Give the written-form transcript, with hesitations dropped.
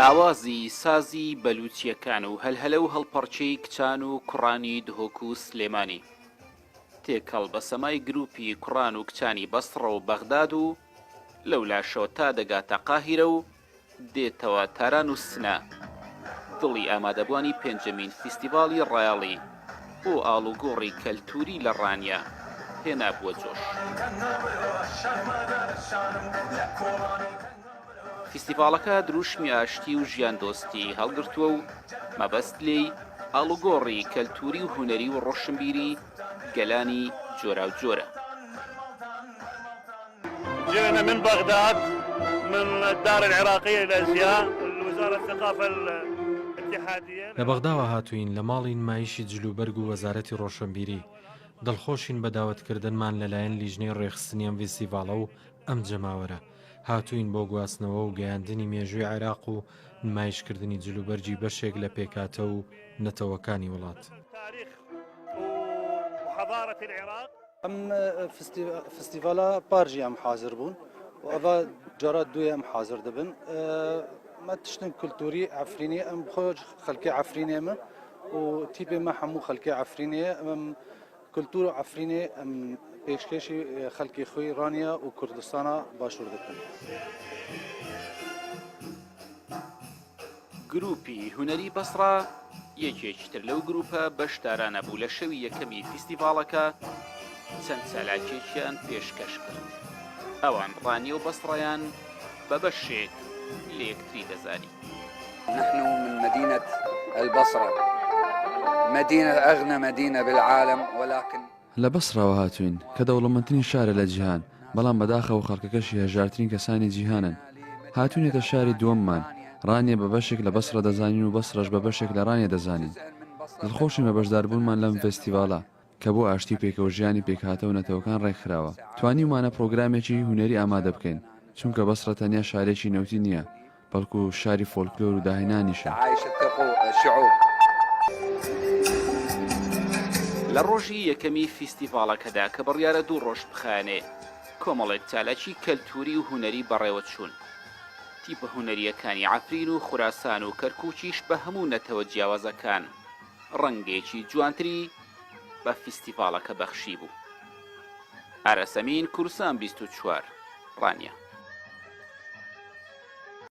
ئاوازی سازی بەلوچیەکان و هەلهەلە و هەڵپەڕچەی کچان و کوڕانی دهۆک و سلێمانی تێکەڵ بە سەمای گروپی کوڕان و کچانی بەسڕە و بەغداد و لەولاشەوە تا دەگاتە قاهیرە و دێتەوە تاران و سنە دڵی ئامادەبوانی پێنجەمین فیستیڤاڵی ڕایاڵی بۆ ئاڵوگۆڕی کەلتوری لە ڕانیا هێنا بووە جۆش. فیستیڤاڵەکە دروشمی ئاشتی و ژیان دۆستی هەڵگرتووە و مەبەست لێی ئاڵوگۆڕی کەلتوری و هونەری و ڕۆشنبیری گەلانی جۆرا و جۆرە. جئنا من بغداد من الدار العراقية للأزياء وزارة الثقافة الاتحادية. لە بەغداوە هاتوین لە ماڵی نمایشی جلوبەرگ و وەزارەتی ڕۆشنبیری دڵخۆشین بە داوەتکردنمان لەلایەن لیژنەی ڕێخستنی ئەم فیستیڤاڵە و ئەم جەماوەرە هاتوین بۆ گواستنەوە و گەیاندنی مێژووی عێراق و نمایشکردنی جلوبەرجی بەشێک لە پێکاتە و نەتەوەکانی وڵات. ئەم فستیڤالە پارژی ئەم حاضر بوون و ئەڤ جارات دوێ ئەم حاضر دەبن مە تشتن کولتوری عفرینی ئەم خۆش خەلکی عفرینێمە و تیپێمە هەموو خەلکی عفرینەیە ئەم کولتور و عفرینێ ئەم پێشکەشی خەلکی خۆی ڕانیا و کوردستانە باشوور دەکەن. گروپی هونەری بەسڕا یەکێکی تر لەو گروپە بەشدارانە بوو لە شەوی یەکەمی فیستیڤاڵەکە چەند چالاکێکیان پێشکەش کرد. ئەوان ڕانی و بەسڕەیان بە بەشێک لە یەکتری دەزانی. نحن من مدينة البصرة مدينة أغنى مدينة بالعالم ولكن لە بەسڕەوە هاتوین کە دەوڵەمەندترین شارە لە جیهان بەڵام بەداخەوە خەڵکەکەشی هەژارترین کەسانی جیهانن. هاتوونێتە شاری دووەممان ڕانیە بە بەشێک لە بەسڕە دەزانین و بەسڕەش بە بەشێک لە ڕانیە دەزانین. دڵخۆشین بە بەشداربوونمان لەم فێستیڤاڵە کە بۆ ئاشتی پێکەوە ژیانی پێکهاتە و نەتەوەکان ڕێکخراوە. توانیمانە پرۆگرامێکی هونەری ئامادە بکەین چونکە بەسڕە تەنیا شارێکی نەوتی نییە بەڵکو شاری فۆلکلۆر و داهێنانیشە. لە ڕۆژی یەکەمی فیستیڤاڵەکەدا کە بڕیارە دوو ڕۆژ بخانێ کۆمەڵێک چالاکی کەلتوری و هونەری بەڕێوە چوون. تیپە هونەریەکانی عەفرین و خوراسان و کەرکووکیش بە هەموو نەتەوە جیاوازەکان ڕەنگێکی جوانتری بە فیستیڤاڵەکە بەخشی بوو. ئارەسەمین کورسان 24 ڕانیا.